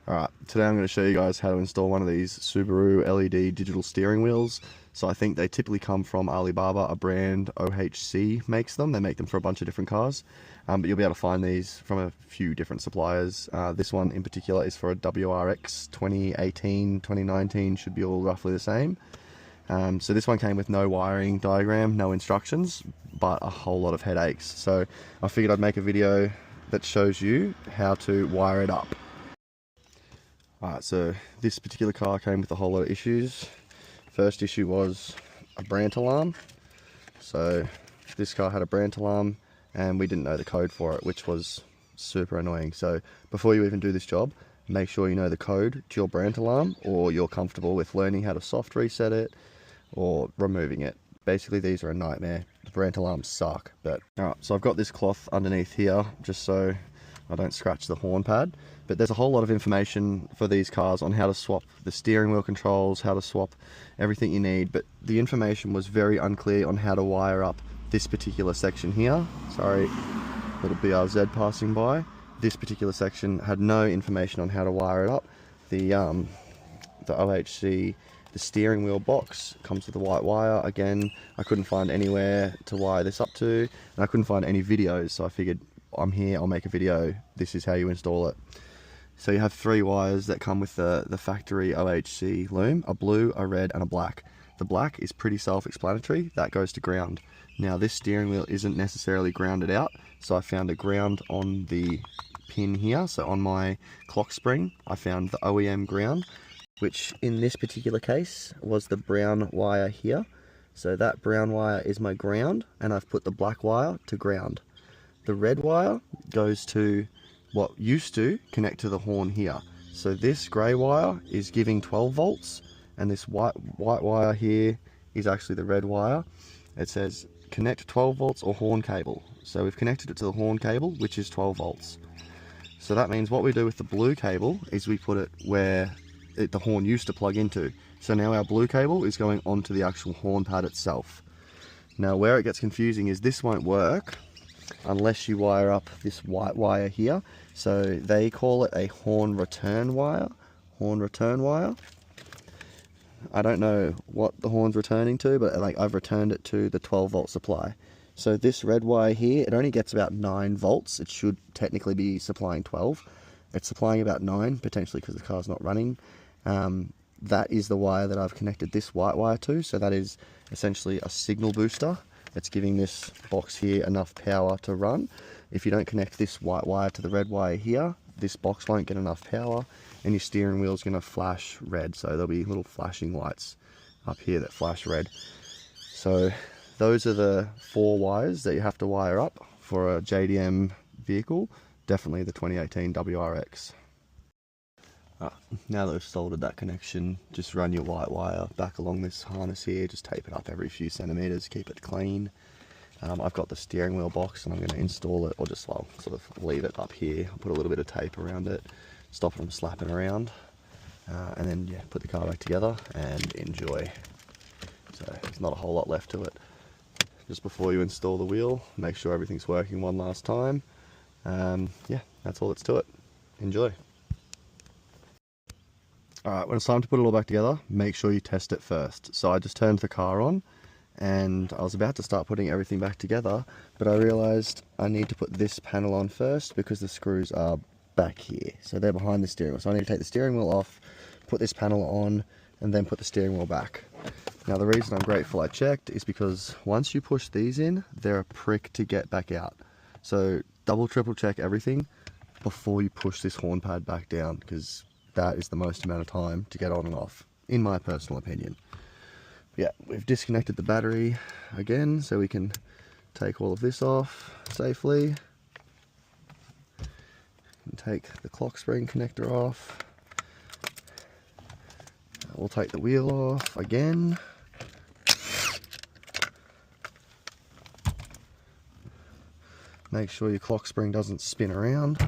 Alright, today I'm going to show you guys how to install one of these Subaru LED digital steering wheels. So I think they typically come from Alibaba, a brand OHC makes them. They make them for a bunch of different cars, but you'll be able to find these from a few different suppliers. This one in particular is for a WRX 2018, 2019, should be all roughly the same. So this one came with no wiring diagram, no instructions, but a whole lot of headaches. So I figured I'd make a video that shows you how to wire it up. Alright, so this particular car came with a whole lot of issues. First issue was a brand alarm. So this car had a brand alarm and we didn't know the code for it, which was super annoying. So before you even do this job, make sure you know the code to your brand alarm, or you're comfortable with learning how to soft reset it or removing it. Basically these are a nightmare. The brand alarms suck. But alright, so I've got this cloth underneath here just so I don't scratch the horn pad, but there's a whole lot of information for these cars on how to swap the steering wheel controls, how to swap everything you need, but the information was very unclear on how to wire up this particular section here. Sorry, little BRZ passing by. This particular section had no information on how to wire it up. The OHC, the steering wheel box comes with a white wire. Again, I couldn't find anywhere to wire this up to, and I couldn't find any videos, so I figured I'm here, I'll make a video, this is how you install it. So you have three wires that come with the factory OHC loom, a blue, a red and a black. The black is pretty self-explanatory, that goes to ground. Now this steering wheel isn't necessarily grounded out, so I found a ground on the pin here. So on my clock spring I found the OEM ground, which in this particular case was the brown wire here. So that brown wire is my ground, and I've put the black wire to ground. The red wire goes to what used to connect to the horn here. So this grey wire is giving 12 volts, and this white wire here is actually the red wire. It says connect 12 volts or horn cable. So we've connected it to the horn cable, which is 12 volts. So that means what we do with the blue cable is we put it where the horn used to plug into. So now our blue cable is going onto the actual horn pad itself. Now where it gets confusing is this won't work unless you wire up this white wire here. So they call it a horn return wire. Horn return wire. I don't know what the horn's returning to, but like I've returned it to the 12 volt supply. So this red wire here, it only gets about 9 volts. It should technically be supplying 12. It's supplying about 9, potentially because the car's not running. That is the wire that I've connected this white wire to. So that is essentially a signal booster. It's giving this box here enough power to run. If you don't connect this white wire to the red wire here, this box won't get enough power and your steering wheel is going to flash red. So there'll be little flashing lights up here that flash red. So those are the 4 wires that you have to wire up for a JDM vehicle, definitely the 2018 WRX. Now that we've soldered that connection, just run your white wire back along this harness here, just tape it up every few centimeters, keep it clean. I've got the steering wheel box and I'm going to install it, or just sort of leave it up here, put a little bit of tape around it, stop it from slapping around, and then yeah, put the car back together and enjoy. So there's not a whole lot left to it. Just before you install the wheel, make sure everything's working one last time. Yeah, that's all that's to it. Enjoy. Alright, when it's time to put it all back together, make sure you test it first. So I just turned the car on and I was about to start putting everything back together, but I realised I need to put this panel on first because the screws are back here. So they're behind the steering wheel. So I need to take the steering wheel off, put this panel on, and then put the steering wheel back. Now the reason I'm grateful I checked is because once you push these in, they're a prick to get back out. So double, triple check everything before you push this horn pad back down, because that is the most amount of time to get on and off, in my personal opinion. Yeah, we've disconnected the battery again, so we can take all of this off safely. And take the clock spring connector off. We'll take the wheel off again. Make sure your clock spring doesn't spin around.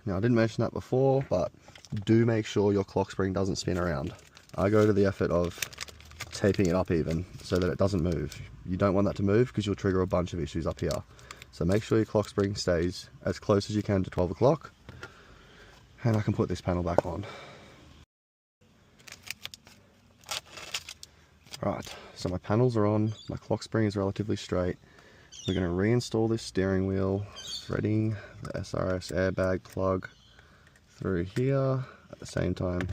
Now I didn't mention that before, but do make sure your clock spring doesn't spin around. I go to the effort of taping it up even so that it doesn't move. You don't want that to move because you'll trigger a bunch of issues up here. So make sure your clock spring stays as close as you can to 12 o'clock. And I can put this panel back on. Right, so my panels are on, my clock spring is relatively straight. We're going to reinstall this steering wheel, threading the SRS airbag plug through here. At the same time,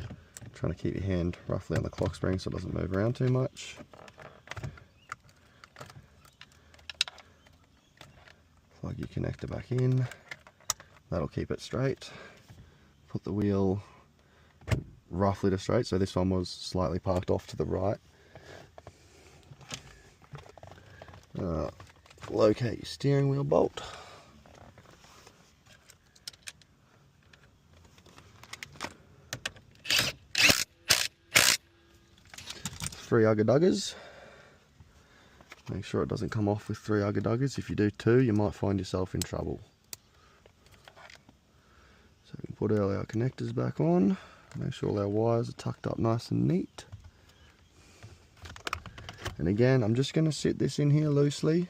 trying to keep your hand roughly on the clock spring so it doesn't move around too much. Plug your connector back in, that'll keep it straight. Put the wheel roughly to straight, so this one was slightly parked off to the right. Locate your steering wheel bolt. Three ugger-duggers. Make sure it doesn't come off with three ugger-duggers. If you do two, you might find yourself in trouble. So we can put all our connectors back on. Make sure all our wires are tucked up nice and neat. And again, I'm just going to sit this in here loosely.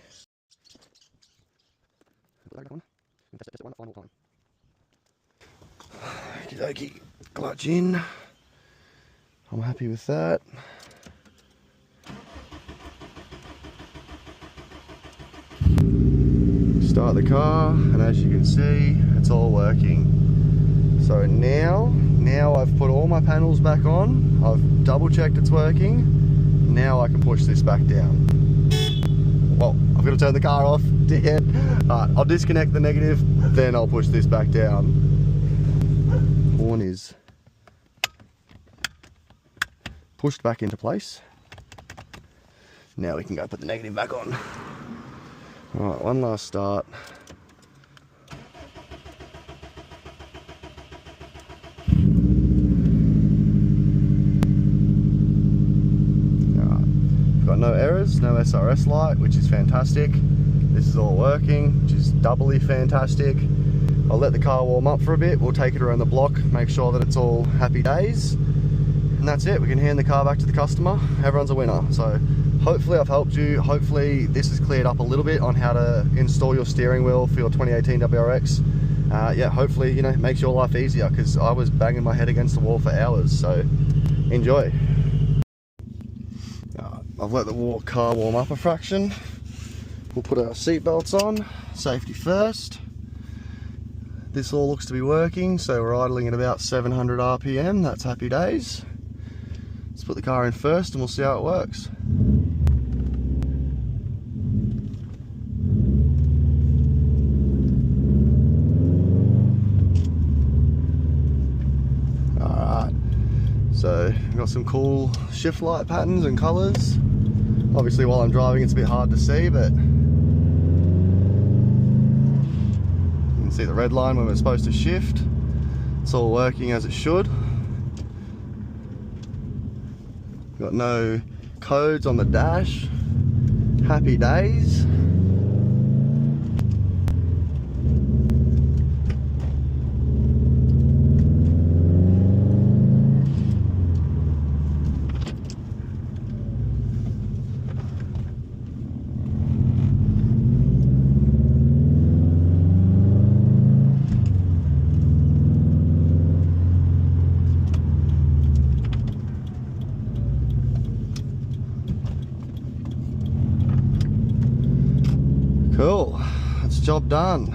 Okie dokie, clutch in. I'm happy with that. Start the car, and as you can see, it's all working. So now I've put all my panels back on. I've double checked it's working. Now I can push this back down. Well, I've got to turn the car off to hit. I'll disconnect the negative, then I'll push this back down. Horn is pushed back into place. Now we can go put the negative back on. Alright, one last start. No errors, no SRS light, which is fantastic. This is all working, which is doubly fantastic. I'll let the car warm up for a bit. We'll take it around the block, make sure that it's all happy days, and that's it. We can hand the car back to the customer. Everyone's a winner. So hopefully I've helped you. Hopefully this has cleared up a little bit on how to install your steering wheel for your 2018 WRX. Yeah, hopefully, you know, it makes your life easier, because I was banging my head against the wall for hours. So enjoy. I've let the car warm up a fraction. We'll put our seat belts on, safety first. This all looks to be working, so we're idling at about 700 RPM, that's happy days. Let's put the car in first and we'll see how it works. Alright, so we've got some cool shift light patterns and colours. Obviously while I'm driving it's a bit hard to see, but you can see the red line when we're supposed to shift. It's all working as it should. Got no codes on the dash. Happy days. Cool, that's job done.